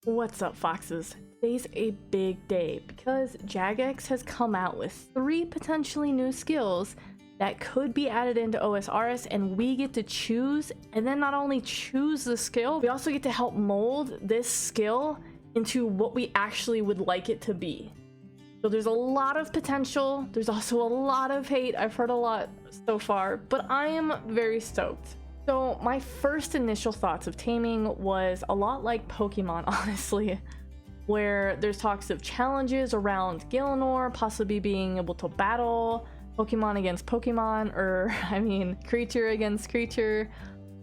What's up, Foxes? Today's a big day because Jagex has come out with 3 potentially new skills that could be added into Osrs, and we get to choose, and then not only choose the skill, we also get to help mold this skill into what we actually would like it to be. So there's a lot of potential, there's also a lot of hate. I've heard a lot so far, but I am very stoked. So my first initial thoughts of Taming was a lot like Pokemon, honestly, where there's talks of challenges around Gillinor possibly being able to battle Pokemon against Pokemon, or I mean creature against creature,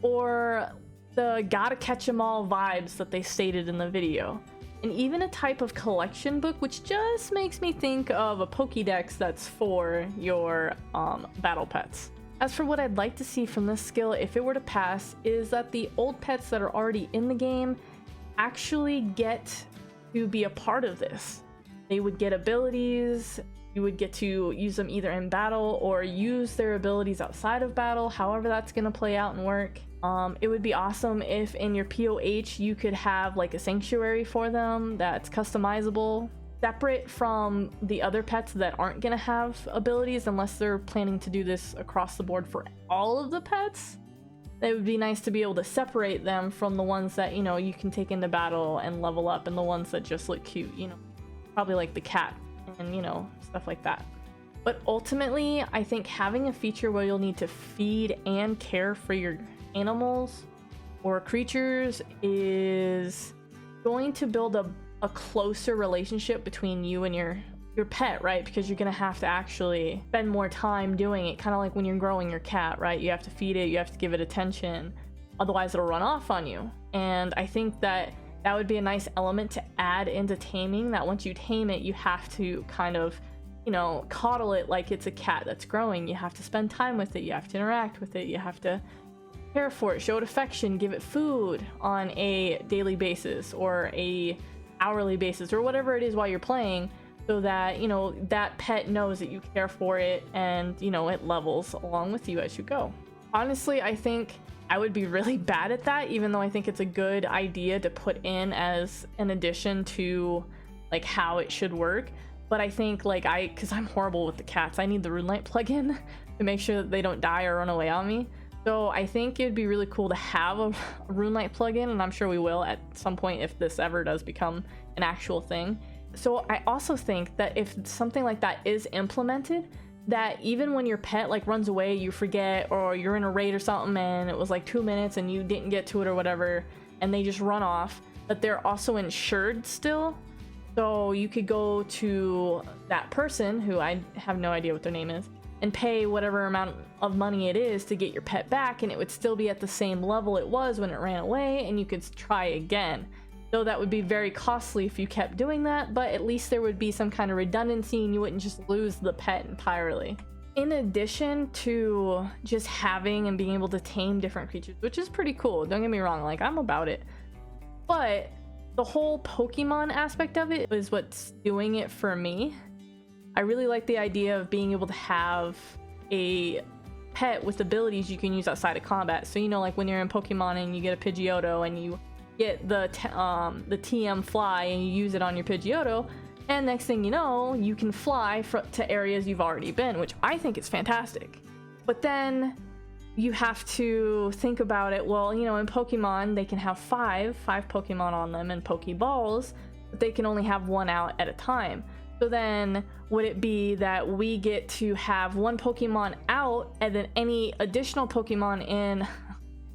or the gotta catch 'em all vibes that they stated in the video. And even a type of collection book, which just makes me think of a Pokédex that's for your battle pets. As for what I'd like to see from this skill, if it were to pass, is that the old pets that are already in the game actually get to be a part of this. They would get abilities, you would get to use them either in battle or use their abilities outside of battle, however that's going to play out and work. It would be awesome if in your POH you could have like a sanctuary for them that's customizable, separate from the other pets that aren't going to have abilities unless they're planning to do this across the board for all of the pets. It would be nice to be able to separate them from the ones that, you know, you can take into battle and level up, and the ones that just look cute, you know, probably like the cat and, you know, stuff like that. But ultimately, I think having a feature where you'll need to feed and care for your animals or creatures is going to build a closer relationship between you and your pet, right? Because you're gonna have to actually spend more time doing it, kind of like when you're growing your cat, right? You have to feed it, you have to give it attention, otherwise it'll run off on you. And I think that that would be a nice element to add into Taming, that once you tame it, you have to kind of, you know, coddle it like it's a cat that's growing. You have to spend time with it, you have to interact with it, you have to care for it, show it affection, give it food on a daily basis or a hourly basis or whatever it is while you're playing, so that, you know, that pet knows that you care for it and, you know, it levels along with you as you go. Honestly, I think I would be really bad at that, even though I think it's a good idea to put in as an addition to like how it should work. But I think like because I'm horrible with the cats, I need the Runelight plugin to make sure that they don't die or run away on me. So I think it'd be really cool to have a Runelight plugin, and I'm sure we will at some point if this ever does become an actual thing. So I also think that if something like that is implemented, that even when your pet like runs away, you forget, or you're in a raid or something and it was like 2 minutes and you didn't get to it or whatever, and they just run off, that they're also insured still. So you could go to that person, who I have no idea what their name is, and pay whatever amount of money it is to get your pet back, and it would still be at the same level it was when it ran away, and you could try again. Though that would be very costly if you kept doing that, but at least there would be some kind of redundancy and you wouldn't just lose the pet entirely. In addition to just having and being able to tame different creatures, which is pretty cool, don't get me wrong, like I'm about it, but the whole Pokemon aspect of it is what's doing it for me. I really like the idea of being able to have a pet with abilities you can use outside of combat. So, you know, like when you're in Pokemon and you get a Pidgeotto and you get the TM fly and you use it on your Pidgeotto, and next thing you know, you can fly to areas you've already been, which I think is fantastic. But then you have to think about it, well, you know, in Pokemon, they can have five Pokemon on them and Pokeballs, but they can only have one out at a time. So then would it be that we get to have one Pokemon out, and then any additional Pokemon in,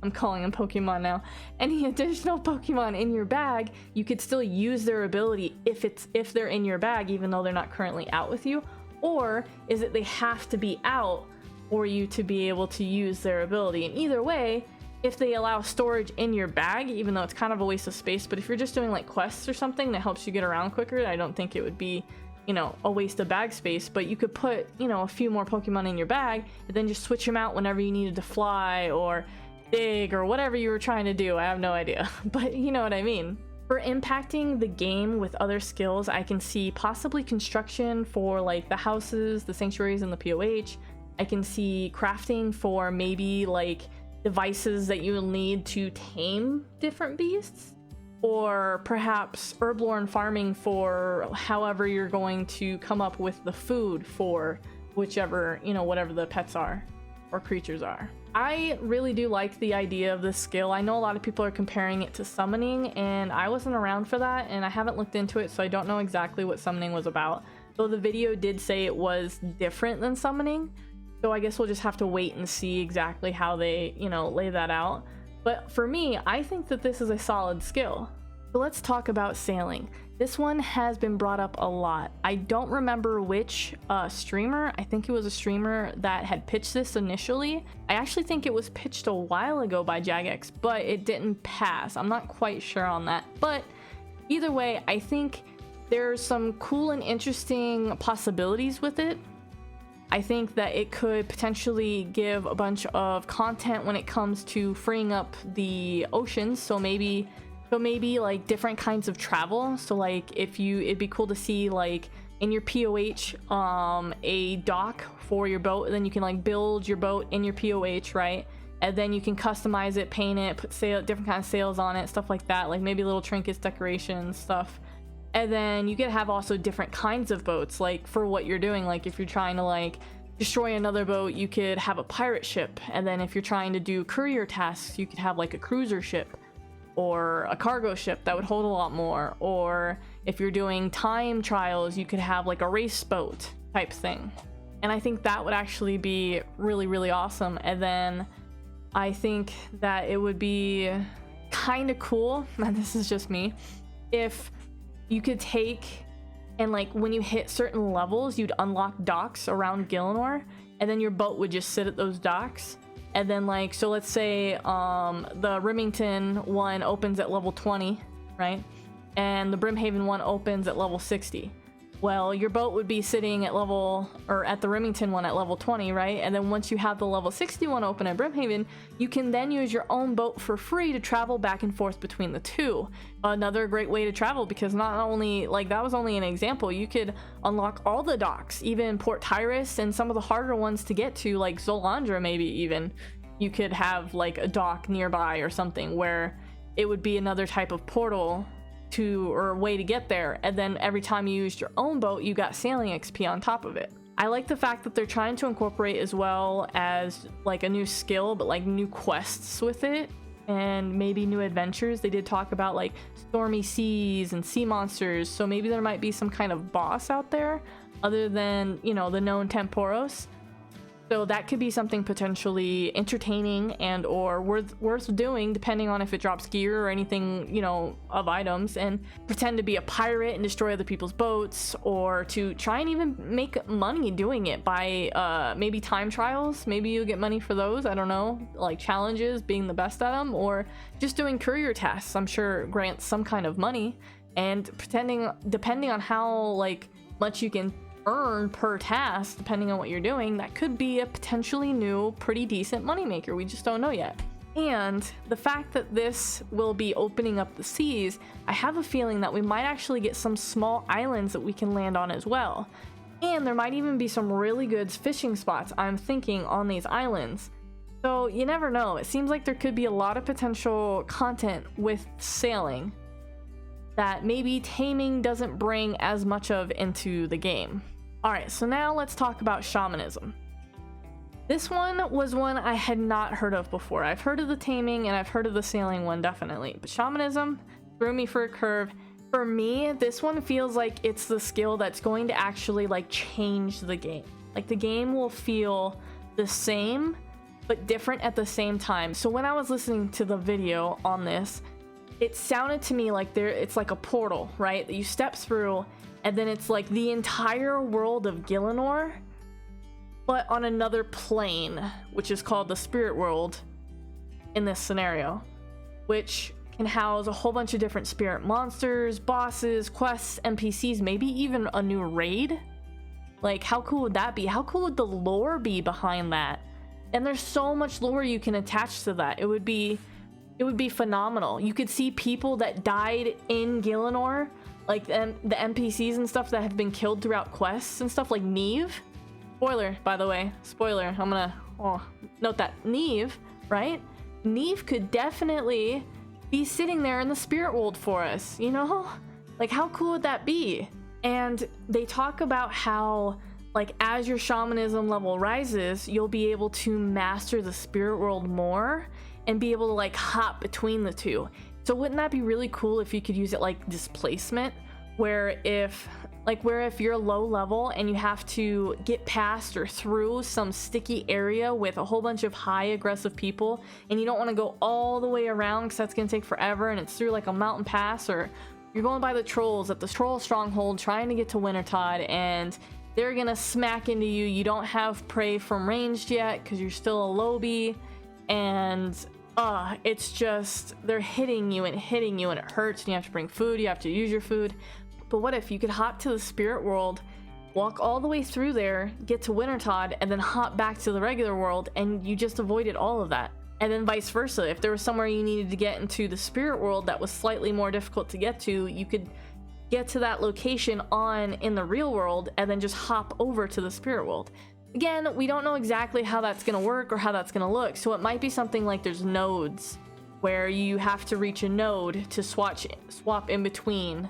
I'm calling them Pokemon now, any additional Pokemon in your bag, you could still use their ability if they're in your bag, even though they're not currently out with you? Or is it they have to be out for you to be able to use their ability? And either way, if they allow storage in your bag, even though it's kind of a waste of space, but if you're just doing like quests or something that helps you get around quicker, I don't think it would be, you know, a waste of bag space. But you could put, you know, a few more Pokemon in your bag and then just switch them out whenever you needed to fly or dig or whatever you were trying to do. I have no idea, but you know what I mean. For impacting the game with other skills, I can see possibly construction for like the houses, the sanctuaries, and the POH. I can see crafting for maybe like devices that you will need to tame different beasts. or perhaps herblore farming for however you're going to come up with the food for whichever, you know, whatever the pets are or creatures are. I really do like the idea of this skill. I know a lot of people are comparing it to summoning, and I wasn't around for that, and I haven't looked into it, so I don't know exactly what summoning was about. Though the video did say it was different than summoning, so I guess we'll just have to wait and see exactly how they, you know, lay that out. But for me, I think that this is a solid skill. So let's talk about sailing. This one has been brought up a lot. I don't remember which streamer, I think it was a streamer that had pitched this initially. I actually think it was pitched a while ago by Jagex, but it didn't pass. I'm not quite sure on that. But either way, I think there's some cool and interesting possibilities with it. I think that it could potentially give a bunch of content when it comes to freeing up the oceans. So maybe like different kinds of travel. So like it'd be cool to see like in your POH a dock for your boat, and then you can like build your boat in your POH, right? And then you can customize it, paint it, put different kind of sails on it, stuff like that, like maybe little trinkets, decorations, stuff. And then you could have also different kinds of boats, like for what you're doing. Like if you're trying to like destroy another boat, you could have a pirate ship. And then if you're trying to do courier tasks, you could have like a cruiser ship or a cargo ship that would hold a lot more. Or if you're doing time trials, you could have like a race boat type thing. And I think that would actually be really, really awesome. And then I think that it would be kind of cool, and this is just me, if you could take and like when you hit certain levels, you'd unlock docks around Gielinor, and then your boat would just sit at those docks. And then like, so let's say the Remington one opens at level 20, right? And the Brimhaven one opens at level 60. Well, your boat would be sitting at the Remington one at level 20, right? And then once you have the level 61 open at Brimhaven, you can then use your own boat for free to travel back and forth between the two. Another great way to travel, because not only, like, that was only an example, you could unlock all the docks, even Port Tyrus and some of the harder ones to get to, like Zolandra maybe even. You could have like a dock nearby or something where it would be another type of portal or way to get there, and then every time you used your own boat, you got sailing XP on top of it. I like the fact that they're trying to incorporate as well as like a new skill, but like new quests with it, and maybe new adventures. They did talk about like stormy seas and sea monsters, so maybe there might be some kind of boss out there other than, you know, the known Temporos. So that could be something potentially entertaining and or worth doing, depending on if it drops gear or anything, you know, of items. And pretend to be a pirate and destroy other people's boats, or to try and even make money doing it by maybe time trials. Maybe you get money for those, I don't know, like challenges, being the best at them, or just doing courier tasks. I'm sure grants some kind of money, and depending on how like much you can earn per task, depending on what you're doing, that could be a potentially new, pretty decent moneymaker. We just don't know yet. And the fact that this will be opening up the seas, I have a feeling that we might actually get some small islands that we can land on as well. And there might even be some really good fishing spots, I'm thinking, on these islands. So you never know. It seems like there could be a lot of potential content with sailing that maybe Taming doesn't bring as much of into the game. Alright, so now let's talk about Shamanism. This one was one I had not heard of before. I've heard of the Taming and I've heard of the sailing one, definitely. But Shamanism threw me for a curve. For me, this one feels like it's the skill that's going to actually like change the game. Like the game will feel the same, but different at the same time. So when I was listening to the video on this, it sounded to me like it's like a portal, right? That you step through, and then it's like the entire world of Gielinor, but on another plane, which is called the Spirit World in this scenario, which can house a whole bunch of different spirit monsters, bosses, quests, NPCs, maybe even a new raid. Like, how cool would that be? How cool would the lore be behind that? And there's so much lore you can attach to that. It would be phenomenal. You could see people that died in Gielinor, like the NPCs and stuff that have been killed throughout quests and stuff, like Neve. Spoiler, by the way. Spoiler. I'm gonna note that. Neve, right? Neve could definitely be sitting there in the spirit world for us, you know? Like, how cool would that be? And they talk about how, like, as your shamanism level rises, you'll be able to master the spirit world more and be able to, like, hop between the two. So wouldn't that be really cool if you could use it like displacement, where if you're low level and you have to get past or through some sticky area with a whole bunch of high aggressive people, and you don't want to go all the way around because that's going to take forever, and it's through like a mountain pass, or you're going by the trolls at the troll stronghold trying to get to Wintertod, and they're gonna smack into you. You don't have prey from ranged yet because you're still a lowbie, and it's just, they're hitting you and it hurts, and you have to bring food, you have to use your food. But what if you could hop to the spirit world, walk all the way through there, get to Wintertod, and then hop back to the regular world, and you just avoided all of that? And then vice versa, if there was somewhere you needed to get into the spirit world that was slightly more difficult to get to, you could get to that location in the real world and then just hop over to the spirit world. Again, we don't know exactly how that's going to work or how that's going to look, so it might be something like there's nodes where you have to reach a node to swap in between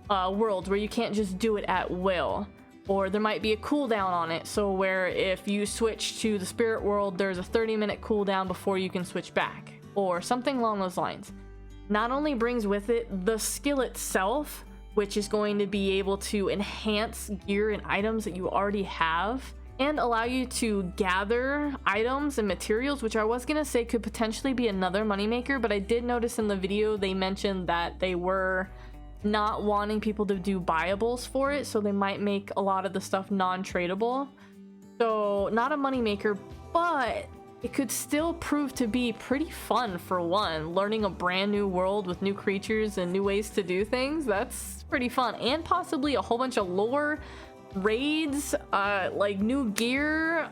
worlds, where you can't just do it at will. Or there might be a cooldown on it, so where if you switch to the spirit world, there's a 30-minute cooldown before you can switch back, or something along those lines. Not only brings with it the skill itself, which is going to be able to enhance gear and items that you already have, and allow you to gather items and materials, which I was gonna say could potentially be another moneymaker, but I did notice in the video they mentioned that they were not wanting people to do buyables for it, so they might make a lot of the stuff non-tradable. So not a moneymaker, but it could still prove to be pretty fun. For one, learning a brand new world with new creatures and new ways to do things, that's pretty fun. And possibly a whole bunch of lore, raids, like new gear.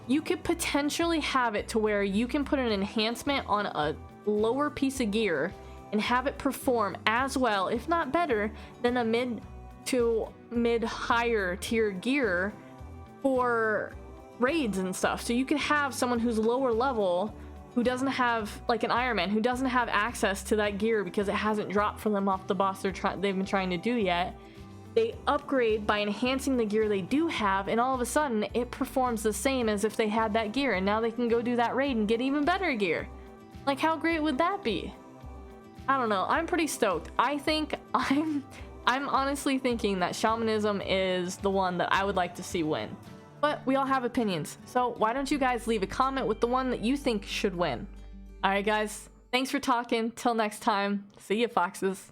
You could potentially have it to where you can put an enhancement on a lower piece of gear and have it perform as well, if not better, than a mid to mid higher tier gear for raids and stuff. So you could have someone who's lower level, who doesn't have, like an Iron Man, who doesn't have access to that gear because it hasn't dropped for them off the boss they've been trying to do yet. They upgrade by enhancing the gear they do have, and all of a sudden it performs the same as if they had that gear, and now they can go do that raid and get even better gear. Like, how great would that be? I don't know. I'm pretty stoked. I think I'm honestly thinking that Shamanism is the one that I would like to see win. But we all have opinions, so why don't you guys leave a comment with the one that you think should win? Alright guys, thanks for talking. Till next time, see ya, Foxes.